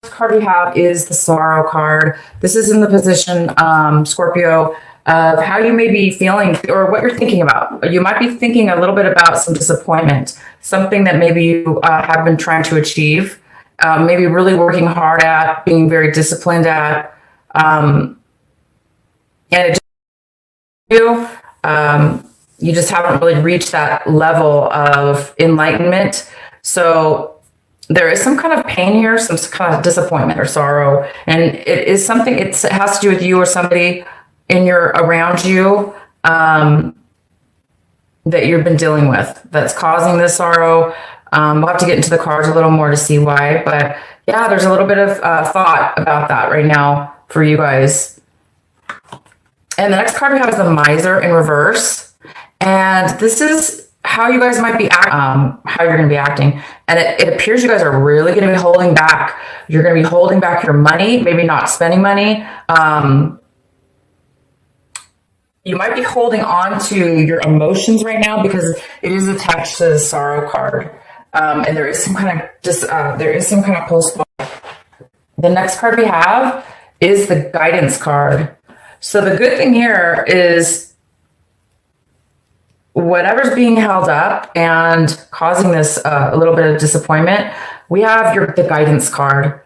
card we have is the Sorrow card. This is in the position, Scorpio, of how you may be feeling or what you're thinking about. You might be thinking a little bit about some disappointment, something that maybe you have been trying to achieve, maybe really working hard at, being very disciplined at, and it just you just haven't really reached that level of enlightenment. So there is some kind of pain here, some kind of disappointment or sorrow, and it is something. It has to do with you or somebody around you that you've been dealing with that's causing this sorrow. We'll have to get into the cards a little more to see why, but yeah, there's a little bit of thought about that right now for you guys. And the next card we have is the Miser in reverse, and this is how you guys might be how you're going to be acting. And it appears you guys are really going to be holding back. You're going to be holding back your money, maybe not spending money. You might be holding on to your emotions right now because it is attached to the Sorrow card. And there is some kind of postpone. The next card we have is the Guidance card. So the good thing here is whatever's being held up and causing this a little bit of disappointment, we have the Guidance card.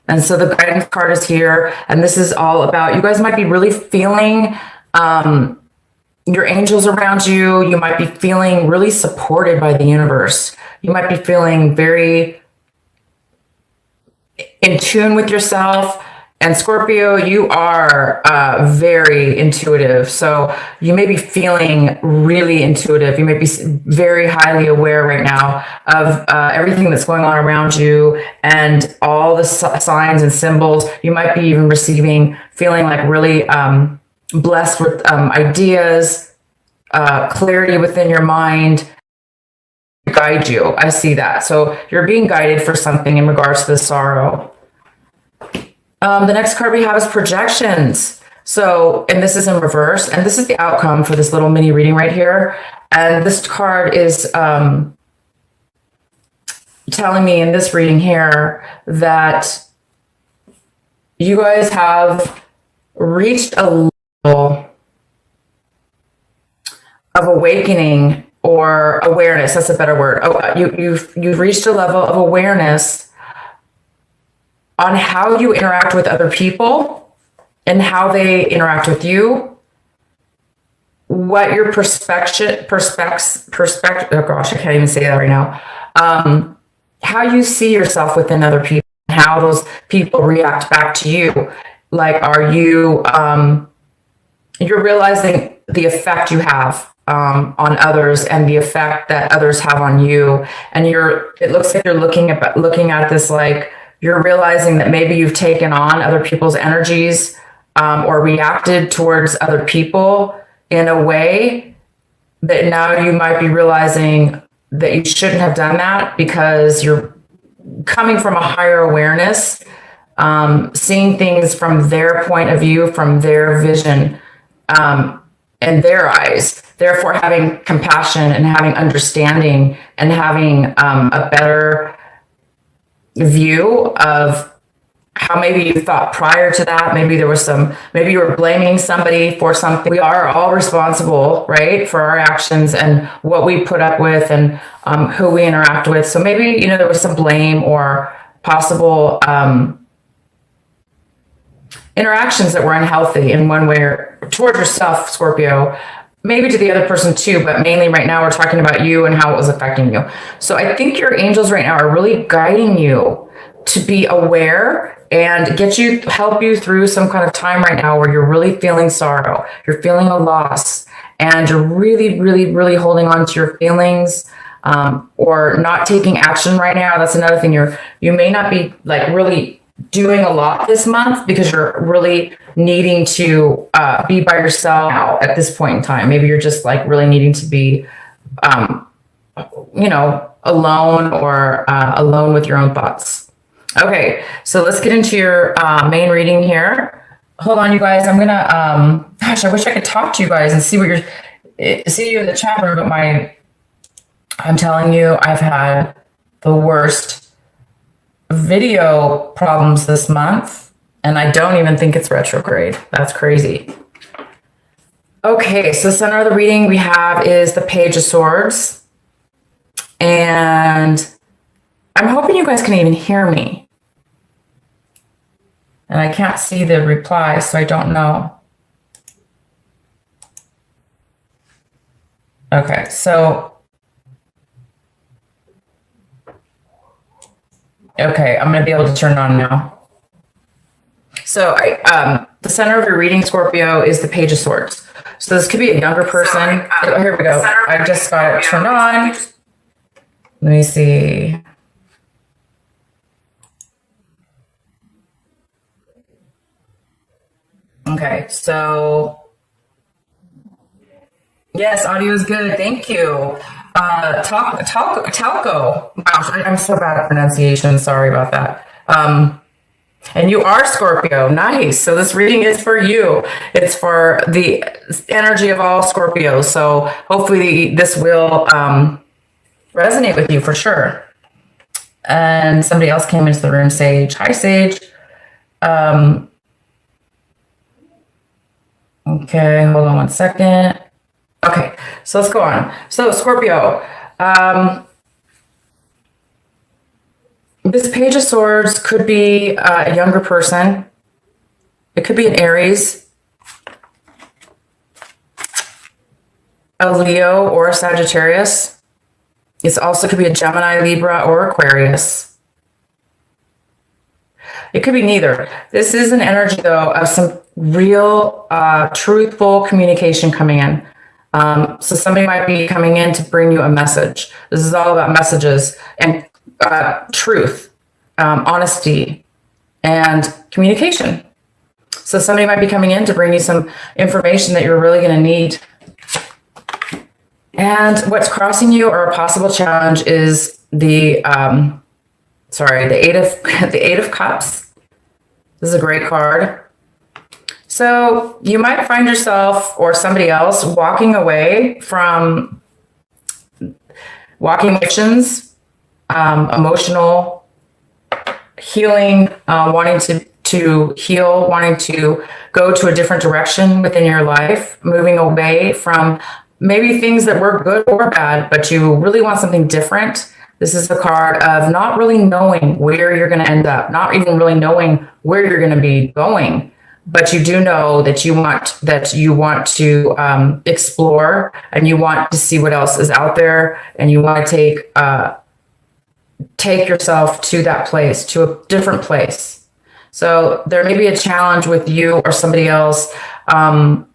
And so the Guidance card is here, and this is all about, you guys might be really feeling your angels around you. You might be feeling really supported by the universe. You might be feeling very in tune with yourself. And Scorpio, you are very intuitive. So you may be feeling really intuitive. You may be very highly aware right now of everything that's going on around you and all the signs and symbols. You might be even feeling like really blessed with ideas, clarity within your mind. Guide you. I see that. So you're being guided for something in regards to the sorrow. The next card we have is projections. So, and this is in reverse, and this is the outcome for this little mini reading right here. And this card is telling me in this reading here that you guys have reached a level of awakening or awareness. That's a better word. Oh, you've reached a level of awareness on how you interact with other people and how they interact with you, what your perspective, oh gosh, I can't even say that right now. How you see yourself within other people, how those people react back to you. Like, are you, you're realizing the effect you have on others and the effect that others have on you. And it looks like you're looking at this, like, you're realizing that maybe you've taken on other people's energies or reacted towards other people in a way that now you might be realizing that you shouldn't have done that because you're coming from a higher awareness, seeing things from their point of view, from their vision, and their eyes, therefore having compassion and having understanding and having a better view of how maybe you thought prior to that. Maybe there was maybe you were blaming somebody for something. We are all responsible, right, for our actions and what we put up with and who we interact with. So maybe, there was some blame or possible interactions that were unhealthy in one way or towards yourself, Scorpio, maybe to the other person too, but mainly right now we're talking about you and how it was affecting you. So I think your angels right now are really guiding you to be aware and help you through some kind of time right now where you're really feeling sorrow, you're feeling a loss, and you're really, really, really holding on to your feelings, or not taking action right now. That's another thing. You may not be like really doing a lot this month because you're really needing to be by yourself now at this point in time. Maybe you're just like really needing to be, alone or alone with your own thoughts. Okay, so let's get into your main reading here. Hold on, you guys. I'm gonna, gosh, I wish I could talk to you guys and see you in the chat room, but I'm telling you, I've had the worst video problems this month, and I don't even think it's retrograde. That's crazy. Okay, so the center of the reading we have is the Page of Swords. And I'm hoping you guys can even hear me. And I can't see the reply, so I don't know. Okay, so okay, I'm going to be able to turn it on now. So the center of your reading, Scorpio, is the Page of Swords. So this could be a younger person. Oh, here we go. I just got it turned on. Let me see. Okay, so yes, audio is good. Thank you. Talco. Gosh, I'm so bad at pronunciation. Sorry about that. And you are Scorpio. Nice. So this reading is for you. It's for the energy of all Scorpios. So hopefully this will resonate with you for sure. And somebody else came into the room, Sage. Hi, Sage. Okay, hold on one second. Okay, so let's go on. So Scorpio, this Page of Swords could be a younger person. It could be an Aries, a Leo, or a Sagittarius. It also could be a Gemini, Libra, or Aquarius. It could be neither. This is an energy, though, of some real truthful communication coming in. So somebody might be coming in to bring you a message. This is all about messages and truth, honesty, and communication. So somebody might be coming in to bring you some information that you're really going to need. And what's crossing you or a possible challenge is the Eight of Cups. This is a great card. So you might find yourself or somebody else walking away from emotions, emotional healing, wanting to heal, wanting to go to a different direction within your life, moving away from maybe things that were good or bad, but you really want something different. This is the card of not really knowing where you're going to end up, not even really knowing where you're going to be going. But you do know that you want to explore, and you want to see what else is out there, and you want to take yourself to that place, to a different place. So there may be a challenge with you or somebody else having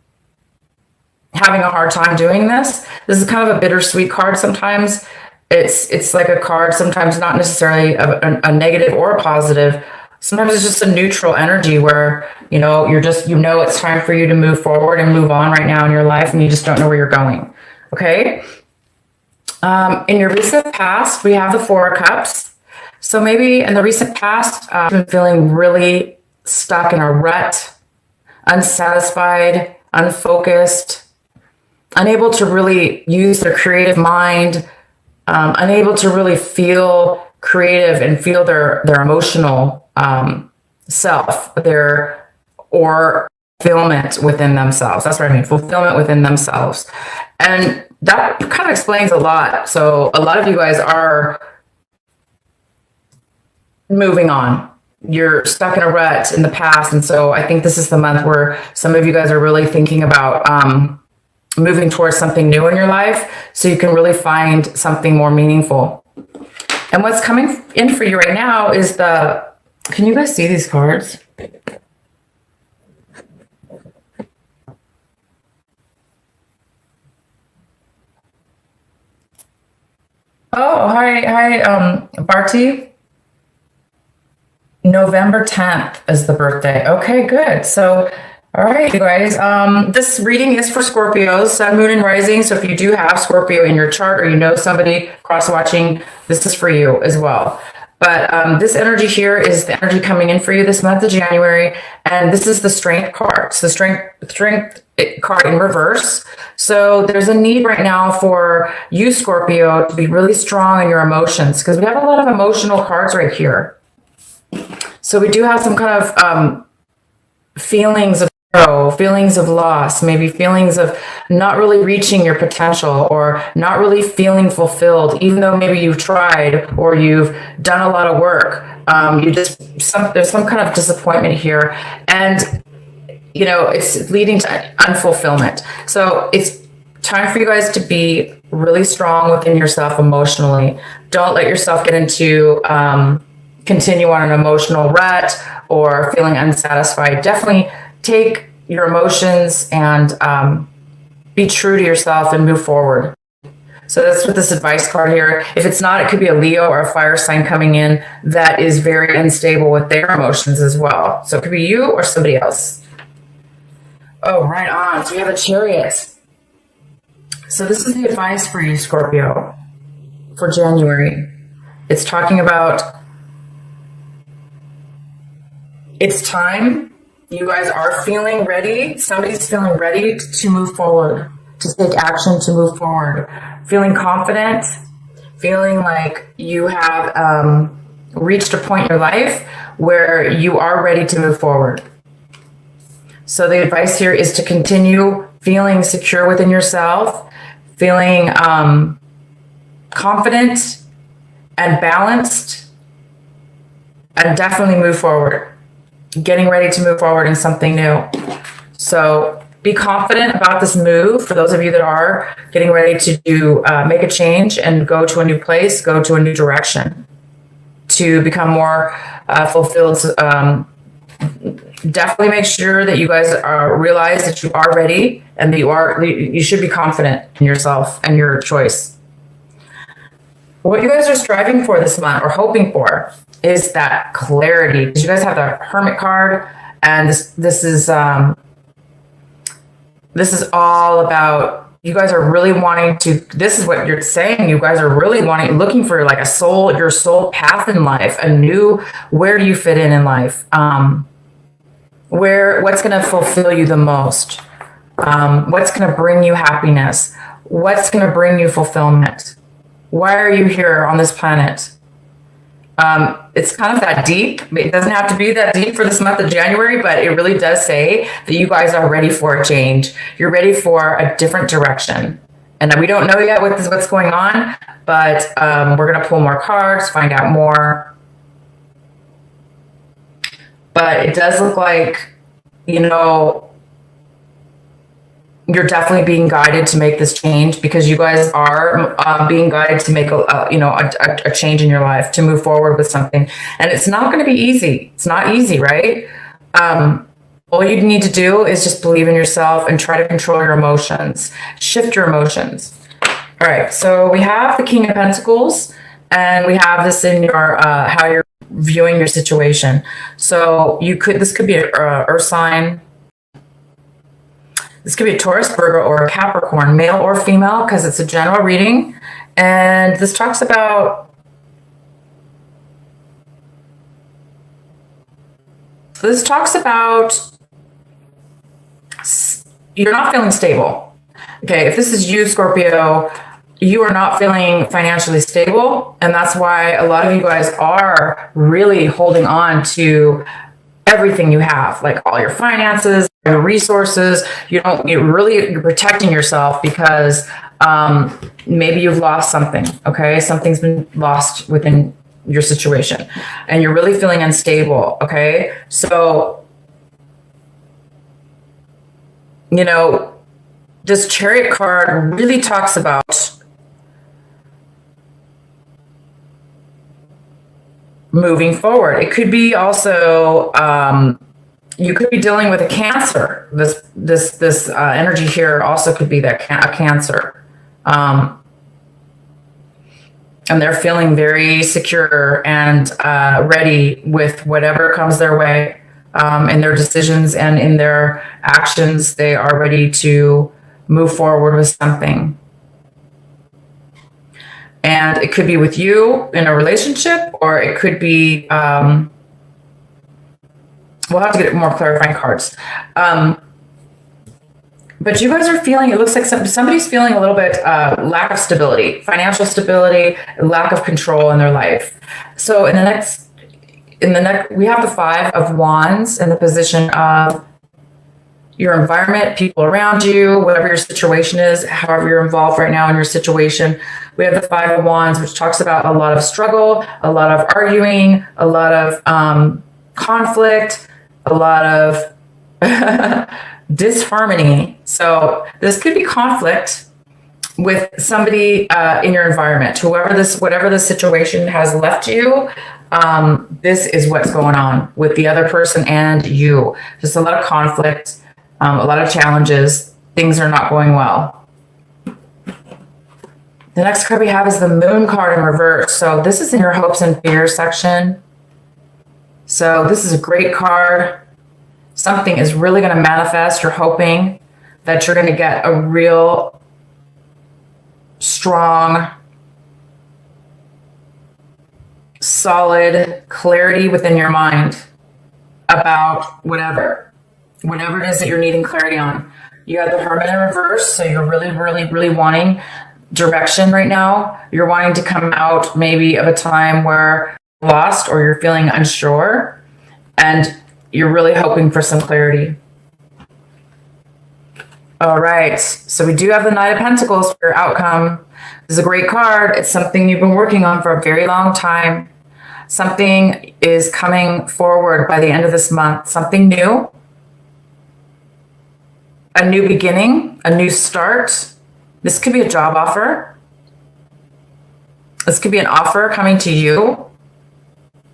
a hard time doing this. This is kind of a bittersweet card sometimes. It's like a card, sometimes not necessarily a negative or a positive. Sometimes it's just a neutral energy where, it's time for you to move forward and move on right now in your life, and you just don't know where you're going. Okay. In your recent past, we have the Four of Cups. So maybe in the recent past, you've been feeling really stuck in a rut, unsatisfied, unfocused, unable to really use their creative mind, unable to really feel creative and feel their emotional self, or fulfillment within themselves. That's what I mean, fulfillment within themselves. And that kind of explains a lot. So a lot of you guys are moving on. You're stuck in a rut in the past. And so I think this is the month where some of you guys are really thinking about moving towards something new in your life, so you can really find something more meaningful. And what's coming in for you right now is can you guys see these cards? Oh, hi, Barty. November 10th is the birthday. Okay, good. So, all right, you guys. This reading is for Scorpios, Sun, Moon, and Rising. So if you do have Scorpio in your chart, or you know somebody cross-watching, this is for you as well. But this energy here is the energy coming in for you this month of January. And this is the Strength card. So the strength card in reverse. So there's a need right now for you, Scorpio, to be really strong in your emotions, because we have a lot of emotional cards right here. So we do have some kind of feelings of sorrow, feelings of loss, maybe feelings of not really reaching your potential or not really feeling fulfilled, even though maybe you've tried or you've done a lot of work. There's some kind of disappointment here, and it's leading to unfulfillment. So it's time for you guys to be really strong within yourself emotionally. Don't let yourself get into continue on an emotional rut or feeling unsatisfied. Definitely take your emotions and be true to yourself and move forward. So that's what this advice card here. If it's not, it could be a Leo or a fire sign coming in that is very unstable with their emotions as well. So it could be you or somebody else. Oh, right on. So we have a Chariot. So this is the advice for you, Scorpio, for January. It's talking about it's time. You guys are feeling ready. Somebody's feeling ready to move forward, to take action, to move forward. Feeling confident, feeling like you have reached a point in your life where you are ready to move forward. So the advice here is to continue feeling secure within yourself, feeling confident and balanced, and definitely move forward. Getting ready to move forward in something new. So be confident about this move. For those of you that are getting ready to make a change and go to a new place, go to a new direction to become more fulfilled. Definitely make sure that you guys realize that you are ready and that you should be confident in yourself and your choice. What you guys are striving for this month or hoping for is that clarity, because you guys have the Hermit card, and this is all about you guys are really wanting to. This is what you're saying. You guys are really looking for like your soul path in life, where do you fit in life? What's going to fulfill you the most? What's going to bring you happiness? What's going to bring you fulfillment? Why are you here on this planet? It's kind of that deep. It doesn't have to be that deep for this month of January, but it really does say that you guys are ready for a change. You're ready for a different direction. And we don't know yet what's going on, but we're going to pull more cards, find out more. But it does look like, you're definitely being guided to make this change, because you guys are being guided to make a change in your life, to move forward with something. And it's not going to be easy. It's not easy, right? All you need to do is just believe in yourself and try to control your emotions, shift your emotions. All right. So we have the King of Pentacles, and we have this in your how you're viewing your situation. So this could be an earth sign. This could be a Taurus, Virgo, or a Capricorn, male or female, because it's a general reading. And this talks about you're not feeling stable. Okay, if this is you, Scorpio, you are not feeling financially stable. And that's why a lot of you guys are really holding on to everything you have, like all your finances, your resources. You're protecting yourself because maybe you've lost something. Okay, something's been lost within your situation, and you're really feeling unstable. Okay, so this Chariot card really talks about moving forward. It could be also you could be dealing with a Cancer. This energy here also could be a Cancer, and they're feeling very secure and ready with whatever comes their way, in their decisions and in their actions. They are ready to move forward with something. And it could be with you in a relationship, or it could be, we'll have to get more clarifying cards. But you guys are feeling, it looks like somebody's feeling a little bit lack of stability, financial stability, lack of control in their life. So in the next, we have the 5 of Wands in the position of your environment, people around you, whatever your situation is, however you're involved right now in your situation. We have the 5 of Wands, which talks about a lot of struggle, a lot of arguing, a lot of conflict, a lot of disharmony. So this could be conflict with somebody in your environment, whatever the situation has left you. This is what's going on with the other person and you. Just a lot of conflict, a lot of challenges. Things are not going well. The next card we have is the Moon card in reverse. So this is in your hopes and fears section. So this is a great card. Something is really going to manifest. You're hoping that you're going to get a real strong, solid clarity within your mind about whatever it is that you're needing clarity on. You have the Hermit in reverse, so you're really, really, really wanting direction right now. You're wanting to come out maybe of a time where you're lost or you're feeling unsure, and you're really hoping for some clarity. All right, so we do have the Knight of Pentacles for your outcome. This is a great card. It's something you've been working on for a very long time. Something is coming forward by the end of this month. Something new. A new beginning, a new start. This could be a job offer. This could be an offer coming to you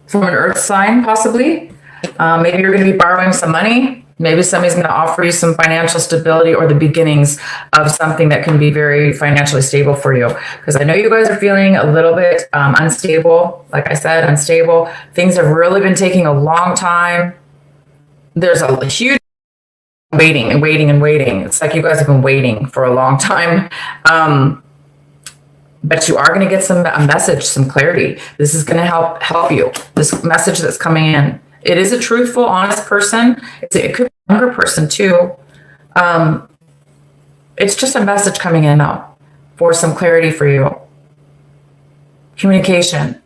from an earth sign, possibly. Maybe you're going to be borrowing some money. Maybe somebody's going to offer you some financial stability or the beginnings of something that can be very financially stable for you. Because I know you guys are feeling a little bit unstable. Like I said, unstable. Things have really been taking a long time. There's a huge waiting and waiting and waiting. It's like you guys have been waiting for a long time. But you are going to get a message, some clarity. This is going to help you. This message that's coming in. It is a truthful, honest person. It could be a younger person too. It's just a message coming in though for some clarity for you. Communication,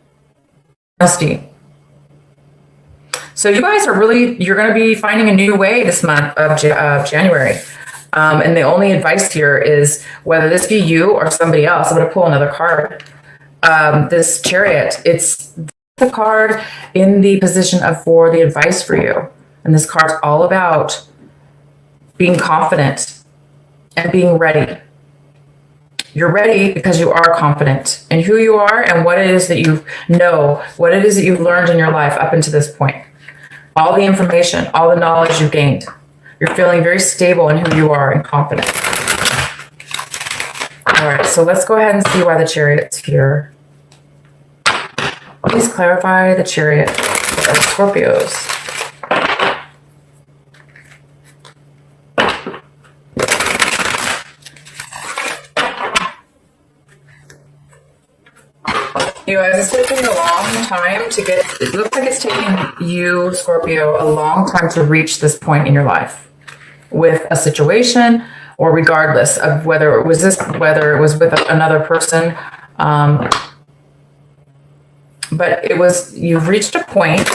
honesty. So you guys are you're going to be finding a new way this month of January. And the only advice here is whether this be you or somebody else. I'm going to pull another card. This Chariot, it's the card in the position for the advice for you. And this card's all about being confident and being ready. You're ready because you are confident in who you are and what it is that you know, what it is that you've learned in your life up until this point. All the information, all the knowledge you've gained. You're feeling very stable in who you are and confident. All right, so let's go ahead and see why the Chariot's here. Please clarify the Chariot for our Scorpios. You guys, it's taking a long time to get, it looks like it's taking you, Scorpio, a long time to reach this point in your life with a situation, or regardless of whether it was with another person. But you've reached a point,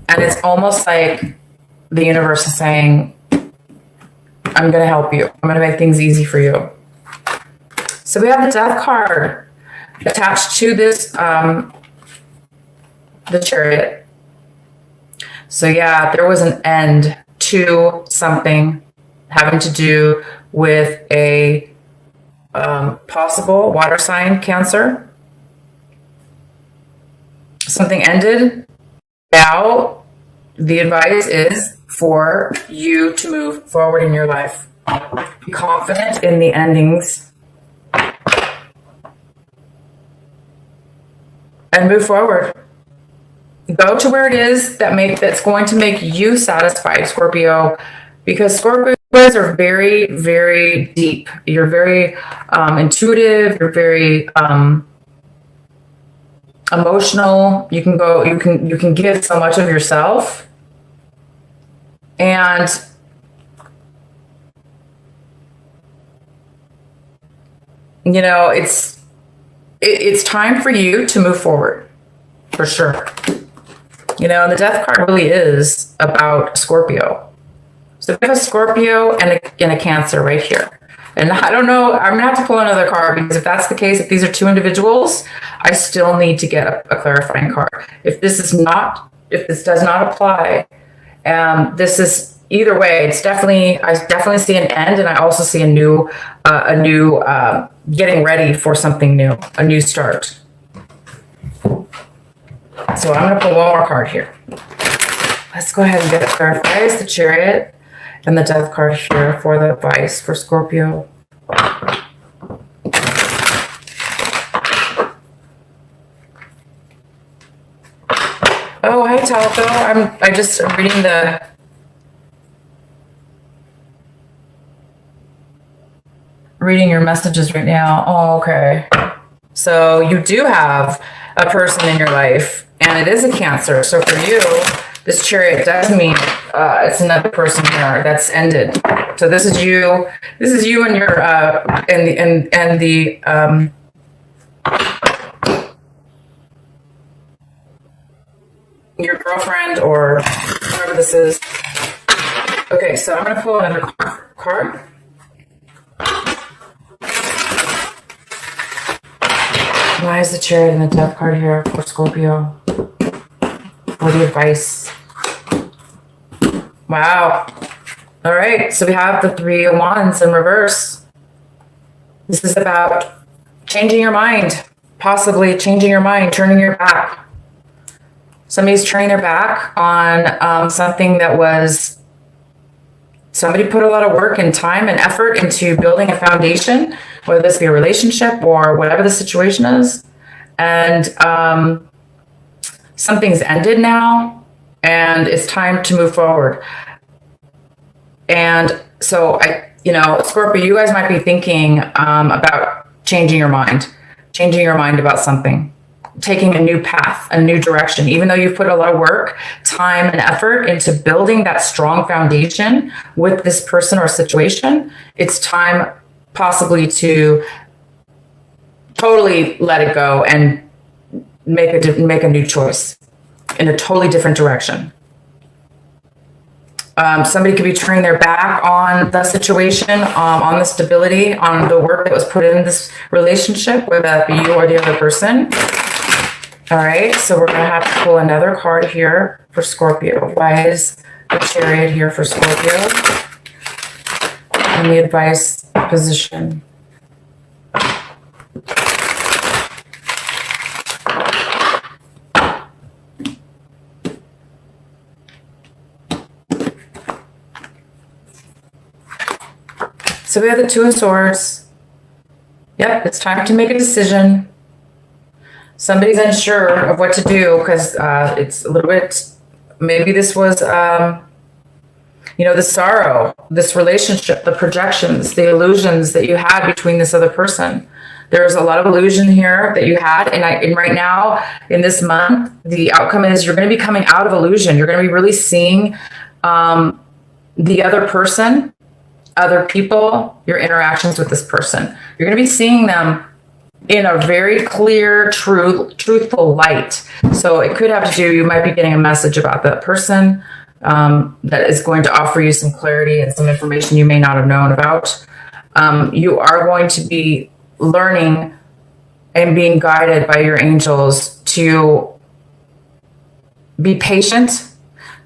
and it's almost like the universe is saying, I'm going to help you. I'm going to make things easy for you. So we have the Death card attached to this, the Chariot. So yeah, there was an end to something having to do with a possible water sign Cancer. Something ended. Now the advice is for you to move forward in your life. Be confident in the endings and move forward. Go to where it is that's going to make you satisfied, Scorpio, because Scorpio guys are very, very deep. You're very intuitive. You're very emotional. You can give so much of yourself, and you know, it's it's time for you to move forward, for sure. You know, and the death card really is about Scorpio. So we have a Scorpio and a Cancer right here. And I don't know, I'm gonna have to pull another card, because if that's the case, if these are two individuals, I still need to get a clarifying card. If this does not apply, this is, either way, I definitely see an end, and I also see a new getting ready for something new, a new start. So I'm gonna pull one more card here. Let's go ahead and get it clarified. It's the Chariot and the Death card here for the advice for Scorpio. Oh, hi, Talco. I'm just reading your messages right now. Oh, okay. So you do have a person in your life, and it is a Cancer. So for you, this Chariot does mean it's another person here that's ended. So this is you. This is you and your your girlfriend, or whoever this is. Okay, so I'm gonna pull another card. Why is the Chariot and the Death card here for Scorpio? For the advice. Wow. All right, so we have the Three of Wands in reverse. This is about changing your mind, possibly changing your mind, turning your back. Somebody's turning their back on something that was, somebody put a lot of work and time and effort into building a foundation, whether this be a relationship or whatever the situation is. And something's ended now, and it's time to move forward. And so Scorpio, you guys might be thinking about changing your mind about something, taking a new path, a new direction. Even though you've put a lot of work, time, and effort into building that strong foundation with this person or situation, it's time possibly to totally let it go and make a new choice in a totally different direction. Somebody could be turning their back on the situation, on the stability, on the work that was put in this relationship, whether that be you or the other person. All right, so we're going to have to pull another card here for Scorpio. Why is the Chariot here for Scorpio? And the advice position. So we have the Two of Swords. Yep, it's time to make a decision. Somebody's unsure of what to do because it's a little bit, maybe this was, the sorrow, this relationship, the projections, the illusions that you had between this other person. There's a lot of illusion here that you had. And right now, in this month, the outcome is you're going to be coming out of illusion. You're going to be really seeing the other person, other people, your interactions with this person. You're going to be seeing them in a very clear, truthful light. So it could have to do, you might be getting a message about that person that is going to offer you some clarity and some information you may not have known about. You are going to be learning and being guided by your angels to be patient.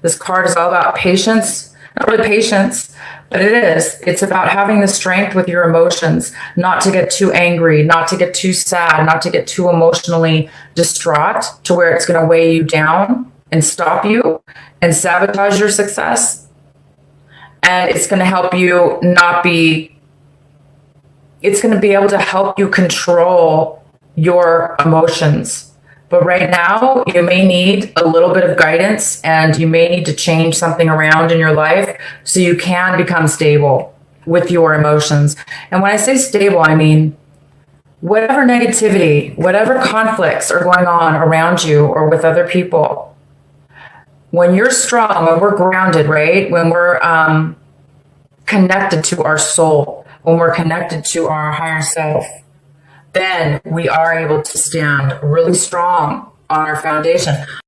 This card is all about patience. Not really patience, but it is. It's about having the strength with your emotions, not to get too angry, not to get too sad, not to get too emotionally distraught to where it's going to weigh you down and stop you and sabotage your success. And it's going to help you it's going to be able to help you control your emotions. But right now, you may need a little bit of guidance, and you may need to change something around in your life so you can become stable with your emotions. And when I say stable, I mean whatever negativity, whatever conflicts are going on around you or with other people, when you're strong, when we're grounded, right? When we're connected to our soul, when we're connected to our higher self, then we are able to stand really strong on our foundation.